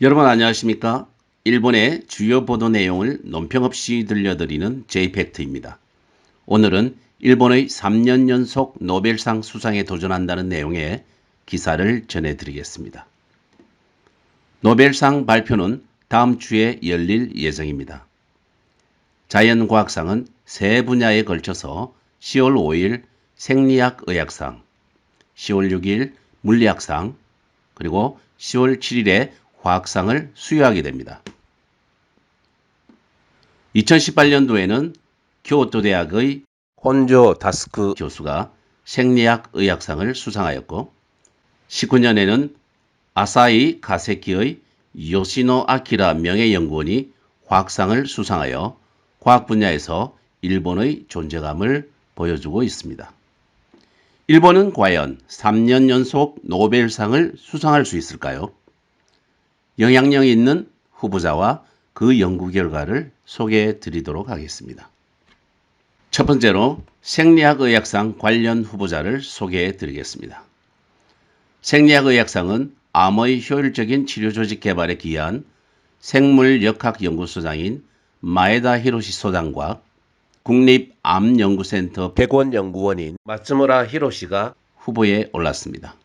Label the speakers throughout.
Speaker 1: 여러분 안녕하십니까? 일본의 주요 보도 내용을 논평 없이 들려드리는 J팩트입니다. 오늘은 일본의 3년 연속 노벨상 수상에 도전한다는 내용의 기사를 전해드리겠습니다. 노벨상 발표는 다음 주에 열릴 예정입니다. 자연과학상은 세 분야에 걸쳐서 10월 5일 생리학의학상, 10월 6일 물리학상, 그리고 10월 7일에 화학상을 수여하게 됩니다. 2018년도에는 교토 대학의 혼조 다스크 교수가 생리학 의학상을 수상하였고 19년에는 아사히 가세키의 요시노 아키라 명예연구원이 화학상을 수상하여 과학 분야에서 일본의 존재감을 보여주고 있습니다. 일본은 과연 3년 연속 노벨상을 수상할 수 있을까요? 영향력 있는 후보자와 그 연구 결과를 소개해 드리도록 하겠습니다. 첫 번째로 생리학의학상 관련 후보자를 소개해 드리겠습니다. 생리학의학상은 암의 효율적인 치료 조직 개발에 기여한 생물역학연구소장인 마에다 히로시 소장과 국립암연구센터 백원연구원인 마츠무라 히로시가 후보에 올랐습니다.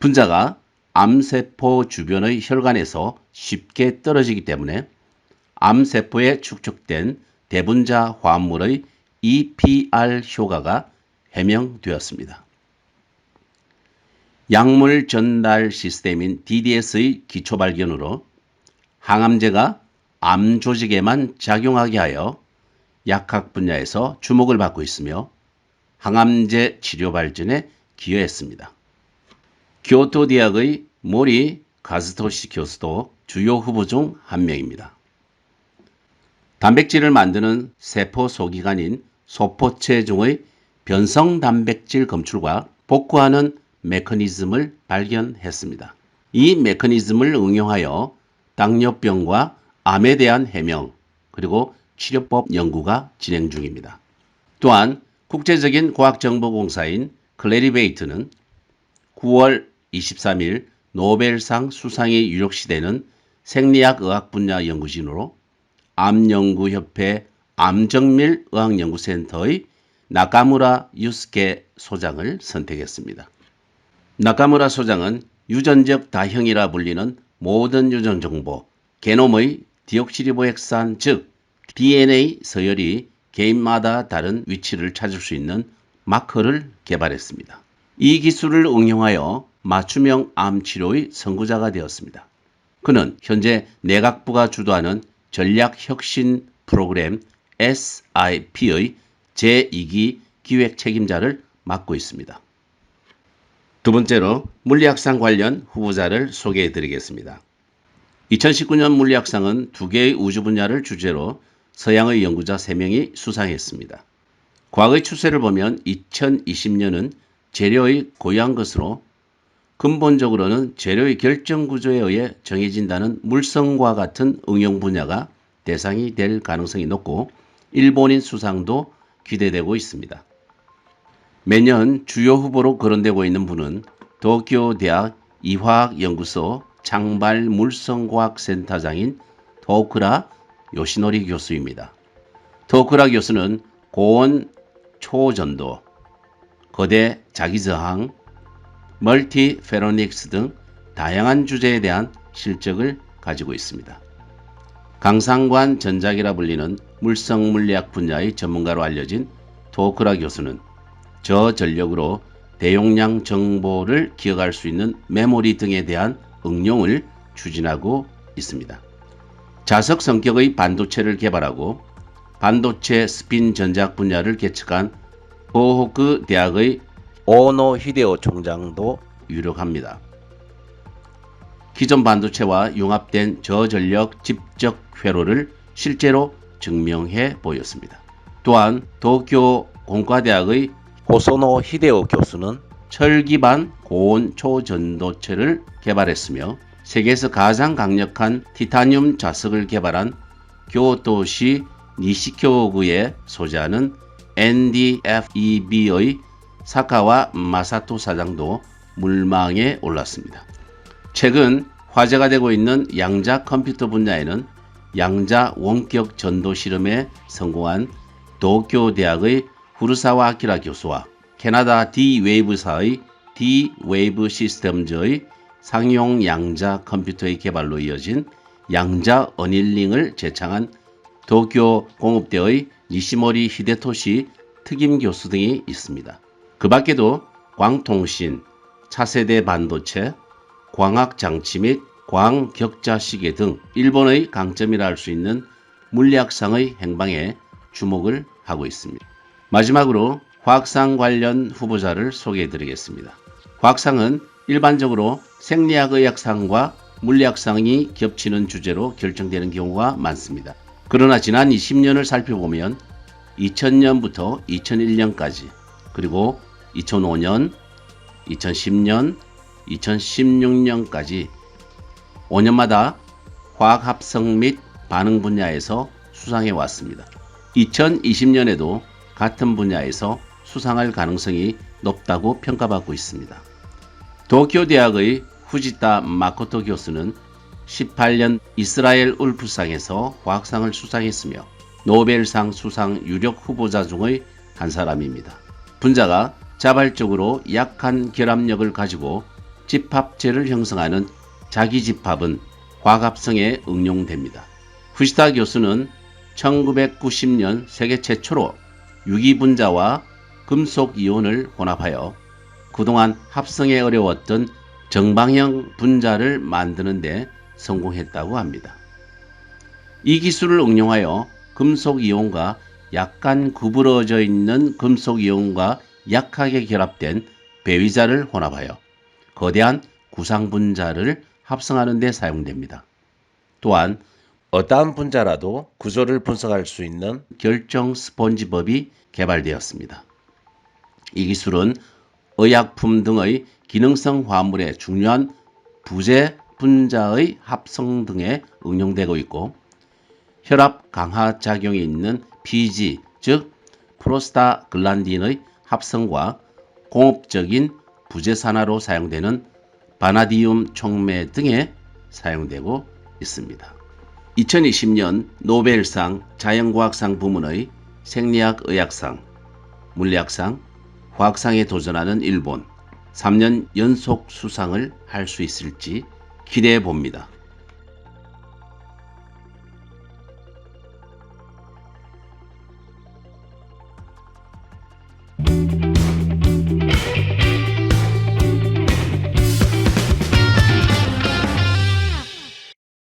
Speaker 1: 분자가 암세포 주변의 혈관에서 쉽게 떨어지기 때문에 암세포에 축적된 대분자 화합물의 EPR 효과가 해명되었습니다. 약물 전달 시스템인 DDS의 기초 발견으로 항암제가 암 조직에만 작용하게 하여 약학 분야에서 주목을 받고 있으며 항암제 치료 발전에 기여했습니다. 교토 대학의 모리 가즈토시 교수도 주요 후보 중 한 명입니다. 단백질을 만드는 세포 소기관인 소포체 중의 변성 단백질 검출과 복구하는 메커니즘을 발견했습니다. 이 메커니즘을 응용하여 당뇨병과 암에 대한 해명 그리고 치료법 연구가 진행 중입니다. 또한 국제적인 과학정보공사인 클래리베이트는 9월 23일 노벨상 수상이 유력시되는 생리학의학 분야 연구진으로 암연구협회 암정밀의학연구센터의 나카무라 유스케 소장을 선택했습니다. 나카무라 소장은 유전적 다형이라 불리는 모든 유전 정보, 게놈의 디옥시리보핵산 즉 DNA 서열이 개인마다 다른 위치를 찾을 수 있는 마커를 개발했습니다. 이 기술을 응용하여 맞춤형 암 치료의 선구자가 되었습니다. 그는 현재 내각부가 주도하는 전략혁신 프로그램 SIP의 제2기 기획 책임자를 맡고 있습니다. 두 번째로 물리학상 관련 후보자를 소개해 드리겠습니다. 2019년 물리학상은 두 개의 우주 분야를 주제로 서양의 연구자 3명이 수상했습니다. 과거의 추세를 보면 2020년은 재료의 고유한 것으로 근본적으로는 재료의 결정 구조에 의해 정해진다는 물성과 같은 응용 분야가 대상이 될 가능성이 높고 일본인 수상도 기대되고 있습니다. 매년 주요 후보로 거론되고 있는 분은 도쿄 대학 이화학연구소 창발 물성과학센터장인 토쿠라 요시노리 교수입니다. 토쿠라 교수는 고온 초전도, 거대 자기저항, 멀티페로닉스 등 다양한 주제에 대한 실적을 가지고 있습니다. 강상관 전작이라 불리는 물성물리학 분야의 전문가로 알려진 토쿠라 교수는 저전력으로 대용량 정보를 기억할 수 있는 메모리 등에 대한 응용을 추진하고 있습니다. 자석 성격의 반도체를 개발하고 반도체 스핀 전작 분야를 개척한 도호쿠 대학의 오노 히데오 총장도 유력합니다. 기존 반도체와 융합된 저전력 집적 회로를 실제로 증명해 보였습니다. 또한 도쿄 공과대학의 호소노 히데오 교수는 철 기반 고온 초전도체를 개발했으며 세계에서 가장 강력한 티타늄 자석을 개발한 교토시 니시쿄구에 소재하는 NDFEB의 사카와 마사토 사장도 물망에 올랐습니다. 최근 화제가 되고 있는 양자 컴퓨터 분야에는 양자 원격 전도 실험에 성공한 도쿄 대학의 후르사와 아키라 교수와 캐나다 D-웨이브사의 D-웨이브 시스템즈의 상용 양자 컴퓨터의 개발로 이어진 양자 어닐링을 제창한 도쿄 공업대의 니시모리 히데토시 특임 교수 등이 있습니다. 그 밖에도 광통신, 차세대 반도체, 광학장치 및 광격자시계 등 일본의 강점이라 할 수 있는 물리학상의 행방에 주목을 하고 있습니다. 마지막으로 화학상 관련 후보자를 소개해 드리겠습니다. 화학상은 일반적으로 생리학의학상과 물리학상이 겹치는 주제로 결정되는 경우가 많습니다. 그러나 지난 20년을 살펴보면 2000년부터 2001년까지 그리고 2005년, 2010년, 2016년까지 5년마다 화학합성 및 반응 분야에서 수상해 왔습니다. 2020년에도 같은 분야에서 수상할 가능성이 높다고 평가받고 있습니다. 도쿄 대학의 후지타 마코토 교수는 18년 이스라엘 울프상에서 화학상을 수상했으며 노벨상 수상 유력 후보자 중의 한 사람입니다. 분자가 자발적으로 약한 결합력을 가지고 집합체를 형성하는 자기집합은 화학합성에 응용됩니다. 후지타 교수는 1990년 세계 최초로 유기분자와 금속이온을 혼합하여 그동안 합성에 어려웠던 정방형 분자를 만드는 데 성공했다고 합니다. 이 기술을 응용하여 금속이온과 약간 구부러져 있는 금속이온과 약하게 결합된 배위자를 혼합하여 거대한 구상분자를 합성하는 데 사용됩니다. 또한 어떠한 분자라도 구조를 분석할 수 있는 결정 스폰지법이 개발되었습니다. 이 기술은 의약품 등의 기능성 화물의 중요한 부재 분자의 합성 등에 응용되고 있고 혈압 강화 작용이 있는 PG, 즉 프로스타글란딘의 합성과 공업적인 부재산화로 사용되는 바나디움 촉매 등에 사용되고 있습니다. 2020년 노벨상 자연과학상 부문의 생리학 의학상, 물리학상, 화학상에 도전하는 일본 3년 연속 수상을 할 수 있을지 기대해 봅니다.